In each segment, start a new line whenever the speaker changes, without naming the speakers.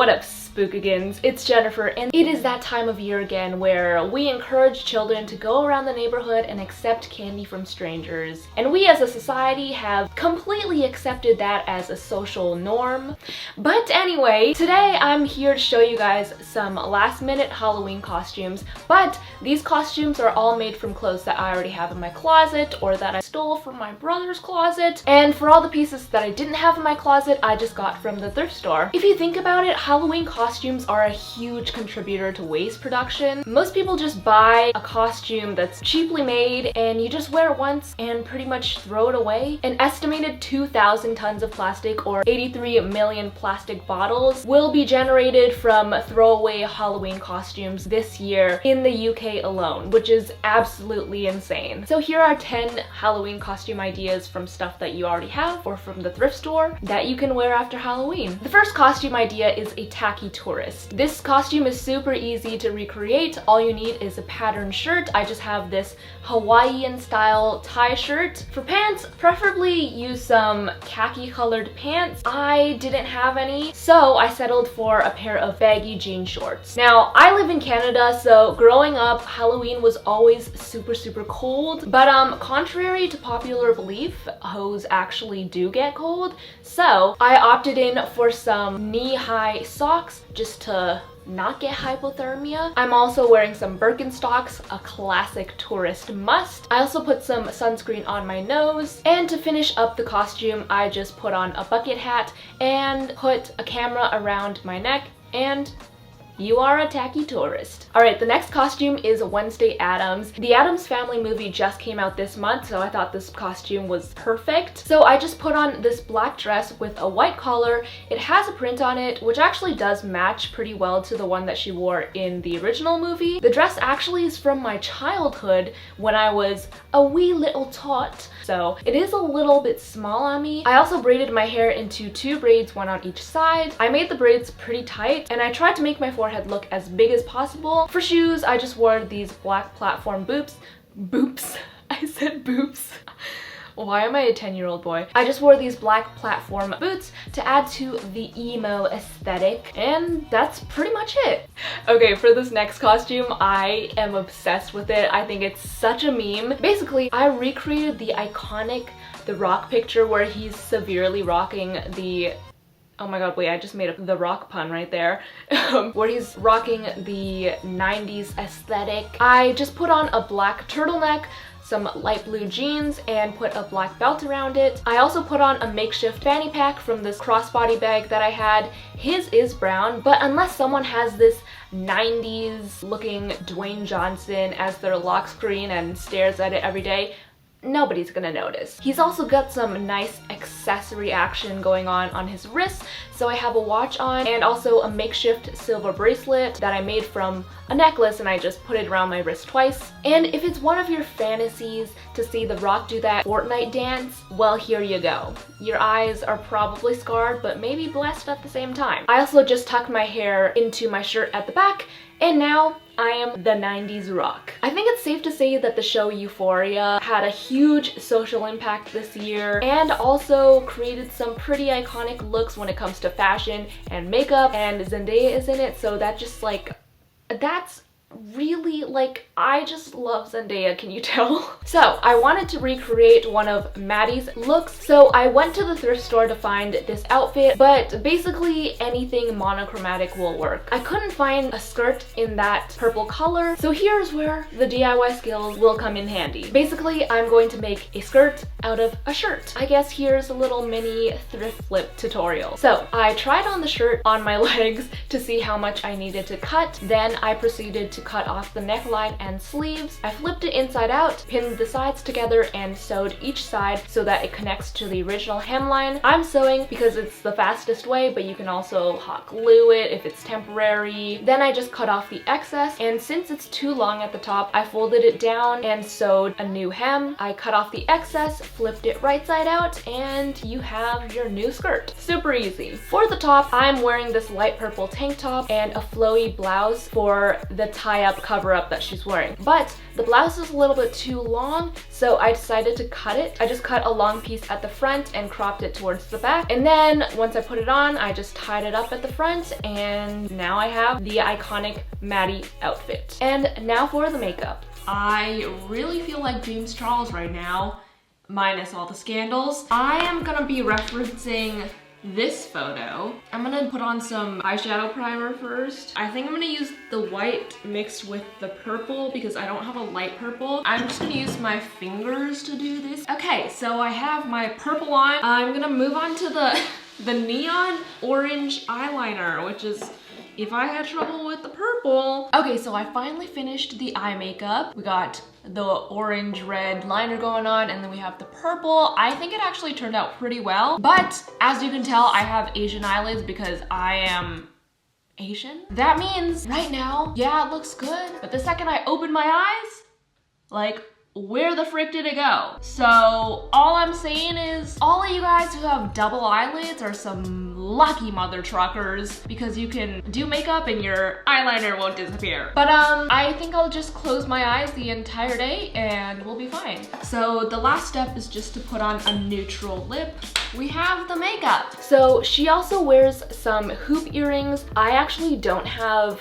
What up, spookigans? It's Jennifer, and it is that time of year again where we encourage children to go around the neighborhood and accept candy from strangers. And we as a society have completely accepted that as a social norm. But anyway, today I'm here to show you guys some last-minute Halloween costumes, but these costumes are all made from clothes that I already have in my closet or that I stole from my brother's closet. And for all the pieces that I didn't have in my closet, I just got from the thrift store. If you think about it, Halloween costumes are a huge contributor to waste production. Most people just buy a costume that's cheaply made and you just wear it once and pretty much throw it away. An estimated 2,000 tons of plastic or 83 million plastic bottles will be generated from throwaway Halloween costumes this year in the UK alone, which is absolutely insane. So here are 10 Halloween costume ideas from stuff that you already have or from the thrift store that you can wear after Halloween. The first costume idea is a tacky tourist. This costume is super easy to recreate. All you need is a patterned shirt. I just have this Hawaiian style tie shirt. For pants, preferably use some khaki colored pants. I didn't have any, so I settled for a pair of baggy jean shorts. Now, I live in Canada, so growing up, Halloween was always super cold, but contrary to popular belief, hose actually do get cold, so I opted in for some knee-high socks just to not get hypothermia. I'm also wearing some Birkenstocks, a classic tourist must. I also put some sunscreen on my nose, and to finish up the costume, I just put on a bucket hat and put a camera around my neck, and you are a tacky tourist. Alright, the next costume is Wednesday Addams. The Addams Family movie just came out this month, so I thought this costume was perfect. So I just put on this black dress with a white collar. It has a print on it, which actually does match pretty well to the one that she wore in the original movie. The dress actually is from my childhood when I was a wee little tot, so it is a little bit small on me. I also braided my hair into 2 braids, one on each side. I made the braids pretty tight, and I tried to make my forehead look as big as possible. For shoes, I just wore these black platform boots. I said boots. Why am I a 10-year-old boy? I just wore these black platform boots to add to the emo aesthetic, and that's pretty much it. Okay, for this next costume, I am obsessed with it. I think it's such a meme. Basically, I recreated the iconic The Rock picture where he's severely rocking the oh my god, wait, I just made the rock pun right there. Where he's rocking the 90s aesthetic. I just put on a black turtleneck, some light blue jeans, and put a black belt around it. I also put on a makeshift fanny pack from this crossbody bag that I had. His is brown, but unless someone has this 90s looking Dwayne Johnson as their lock screen and stares at it every day, nobody's gonna notice. He's also got some nice accessory action going on his wrists. So I have a watch on and also a makeshift silver bracelet that I made from a necklace, and I just put it around my wrist twice. And if it's one of your fantasies to see The Rock do that Fortnite dance, well, here you go. Your eyes are probably scarred, but maybe blessed at the same time. I also just tucked my hair into my shirt at the back, and now I am the 90s rock. I think it's safe to say that the show Euphoria had a huge social impact this year and also created some pretty iconic looks when it comes to fashion and makeup, and Zendaya is in it, so that just like, that's really, like, I just love Zendaya, can you tell? So I wanted to recreate one of Maddie's looks, so I went to the thrift store to find this outfit, but basically anything monochromatic will work. I couldn't find a skirt in that purple color, so here's where the DIY skills will come in handy. Basically, I'm going to make a skirt out of a shirt. I guess here's a little mini thrift flip tutorial. So I tried on the shirt on my legs to see how much I needed to cut, then I proceeded to cut off the neckline and sleeves. I flipped it inside out, pinned the sides together, and sewed each side so that it connects to the original hemline. I'm sewing because it's the fastest way, but you can also hot glue it if it's temporary. Then I just cut off the excess, and since it's too long at the top, I folded it down and sewed a new hem. I cut off the excess, flipped it right side out, and you have your new skirt. Super easy. For the top, I'm wearing this light purple tank top and a flowy blouse. For the top, tie-up cover-up that she's wearing. But the blouse is a little bit too long, so I decided to cut it. I just cut a long piece at the front and cropped it towards the back. And then once I put it on, I just tied it up at the front, and now I have the iconic Maddie outfit. And now for the makeup. I really feel like James Charles right now, minus all the scandals. I am gonna be referencing this photo. I'm gonna put on some eyeshadow primer first. I think I'm gonna use the white mixed with the purple because I don't have a light purple. I'm just gonna use my fingers to do this. Okay, so I have my purple on. I'm gonna move on to the neon orange eyeliner, which is, if I had trouble with the purple. Okay, so I finally finished the eye makeup. We got the orange red liner going on, and then we have the purple. I think it actually turned out pretty well, but as you can tell, I have Asian eyelids because I am Asian. That means right now, yeah, it looks good, but the second I open my eyes, like, where the frick did it go? So all I'm saying is, all of you guys who have double eyelids are some lucky mother truckers, because you can do makeup and your eyeliner won't disappear. But I think I'll just close my eyes the entire day and we'll be fine. So the last step is just to put on a neutral lip. We have the makeup. So she also wears some hoop earrings. I actually don't have,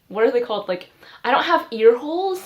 what are they called? Like, I don't have ear holes.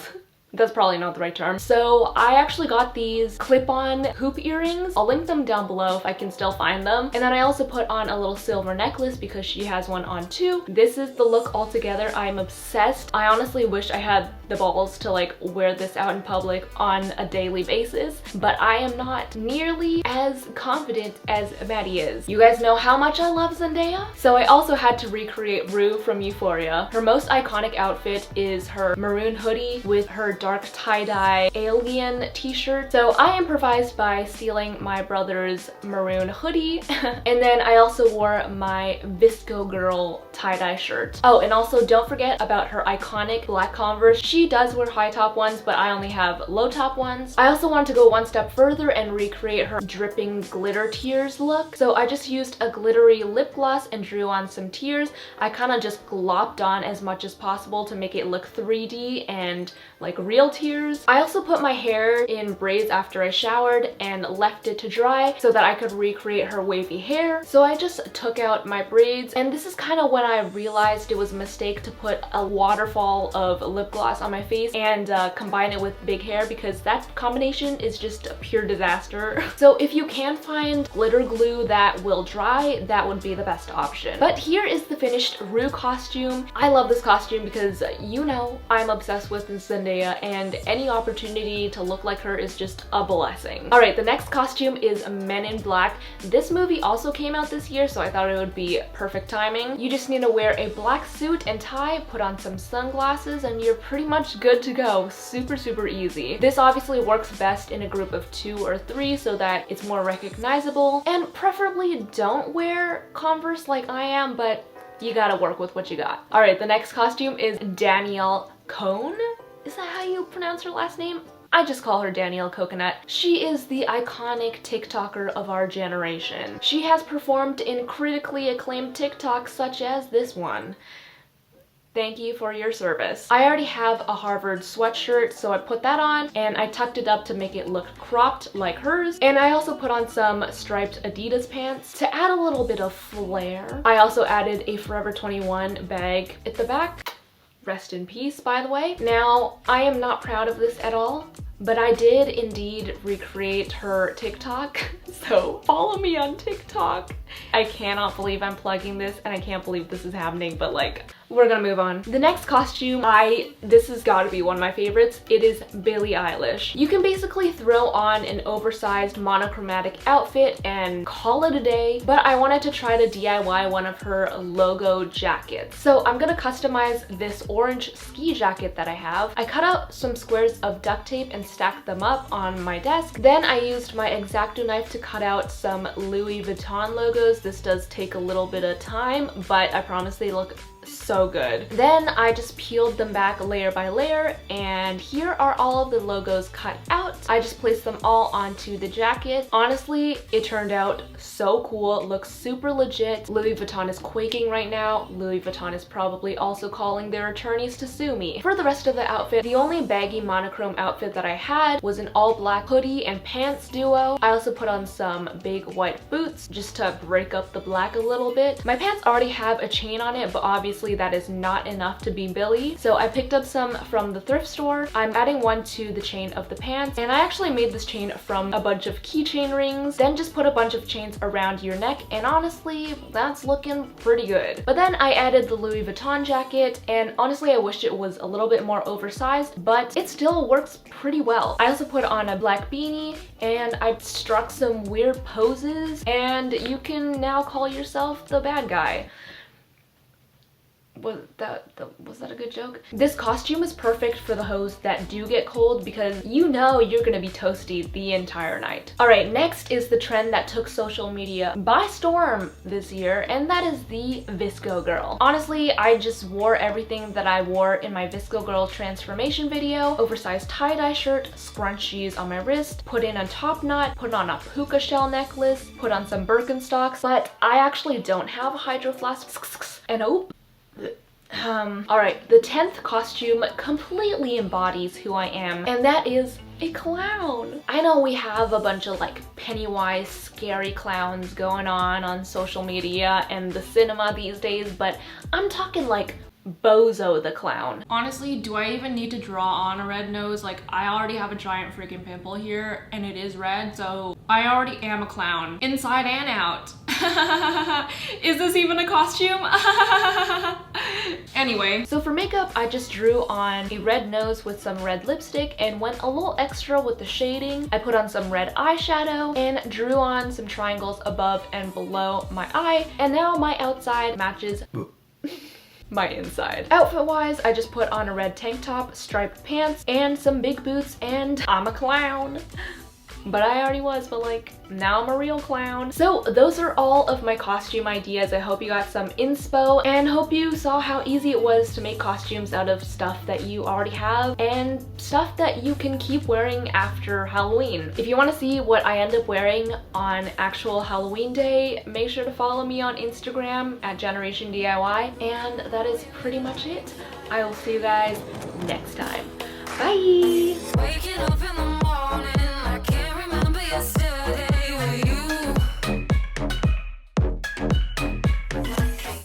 That's probably not the right term. So I actually got these clip-on hoop earrings. I'll link them down below if I can still find them. And then I also put on a little silver necklace because she has one on too. This is the look altogether. I'm obsessed. I honestly wish I had the balls to like wear this out in public on a daily basis, but I am not nearly as confident as Maddie is. You guys know how much I love Zendaya? So I also had to recreate Rue from Euphoria. Her most iconic outfit is her maroon hoodie with her dark tie-dye alien t-shirt. So I improvised by stealing my brother's maroon hoodie. And then I also wore my Visco Girl tie-dye shirt. Oh, and also don't forget about her iconic black Converse. She does wear high top ones, but I only have low top ones. I also wanted to go one step further and recreate her dripping glitter tears look. So I just used a glittery lip gloss and drew on some tears. I kind of just glopped on as much as possible to make it look 3D and like real tears. I also put my hair in braids after I showered and left it to dry so that I could recreate her wavy hair. So I just took out my braids, and this is kind of when I realized it was a mistake to put a waterfall of lip gloss on my face and combine it with big hair, because that combination is just a pure disaster. So if you can find glitter glue that will dry, that would be the best option. But here is the finished Rue costume. I love this costume because, you know, I'm obsessed with Zendaya, and any opportunity to look like her is just a blessing. All right, the next costume is Men in Black. This movie also came out this year, so I thought it would be perfect timing. You just need to wear a black suit and tie, put on some sunglasses, and you're pretty much good to go. Super, super easy. This obviously works best in a group of 2 or 3 so that it's more recognizable, and preferably don't wear Converse like I am, but you gotta work with what you got. All right, the next costume is Danielle Kohn. Is that how you pronounce her last name? I just call her Danielle Coconut. She is the iconic TikToker of our generation. She has performed in critically acclaimed TikToks such as this one. Thank you for your service. I already have a Harvard sweatshirt, so I put that on and I tucked it up to make it look cropped like hers. And I also put on some striped Adidas pants to add a little bit of flair. I also added a Forever 21 bag at the back. Rest in peace, by the way. Now, I am not proud of this at all, but I did indeed recreate her TikTok, so follow me on TikTok. I cannot believe I'm plugging this, and I can't believe this is happening, but like, we're gonna move on. The next costume, this has gotta be one of my favorites. It is Bayley Eilish. You can basically throw on an oversized monochromatic outfit and call it a day, but I wanted to try to DIY one of her logo jackets. So I'm gonna customize this orange ski jacket that I have. I cut out some squares of duct tape and stacked them up on my desk. Then I used my X-Acto knife to cut out some Louis Vuitton logos. This does take a little bit of time, but I promise they look so good. Then I just peeled them back layer by layer, and here are all of the logos cut out. I just placed them all onto the jacket. Honestly, it turned out so cool. It looks super legit. Louis Vuitton is quaking right now. Louis Vuitton is probably also calling their attorneys to sue me. For the rest of the outfit, the only baggy monochrome outfit that I had was an all black hoodie and pants duo. I also put on some big white boots just to break up the black a little bit. My pants already have a chain on it, but obviously that is not enough to be Billy, so I picked up some from the thrift store. I'm adding one to the chain of the pants, and I actually made this chain from a bunch of keychain rings. Then just put a bunch of chains around your neck, and honestly, that's looking pretty good. But then I added the Louis Vuitton jacket, and honestly I wished it was a little bit more oversized, but it still works pretty well. I also put on a black beanie, and I struck some weird poses, and you can now call yourself the bad guy. Was that a good joke? This costume is perfect for the hoes that do get cold, because you know you're gonna be toasty the entire night. Alright, next is the trend that took social media by storm this year, and that is the Visco Girl. Honestly, I just wore everything that I wore in my Visco Girl transformation video. Oversized tie-dye shirt, scrunchies on my wrist, put in a top knot, put on a puka shell necklace, put on some Birkenstocks, but I actually don't have a hydro flask, and oh, alright, the 10th costume completely embodies who I am, and that is a clown. I know we have a bunch of like Pennywise scary clowns going on social media and the cinema these days, but I'm talking like Bozo the clown.
Honestly, do I even need to draw on a red nose? Like, I already have a giant freaking pimple here and it is red, so I already am a clown, inside and out. Is this even a costume? Anyway,
so for makeup, I just drew on a red nose with some red lipstick and went a little extra with the shading. I put on some red eyeshadow and drew on some triangles above and below my eye, and now my outside matches my inside. Outfit wise, I just put on a red tank top, striped pants, and some big boots, and I'm a clown. But I already was, but like, now I'm a real clown. So those are all of my costume ideas. I hope you got some inspo, and hope you saw how easy it was to make costumes out of stuff that you already have and stuff that you can keep wearing after Halloween. If you want to see what I end up wearing on actual Halloween day, make sure to follow me on Instagram at JENerationDIY, and that is pretty much it. I will see you guys next time. Bye!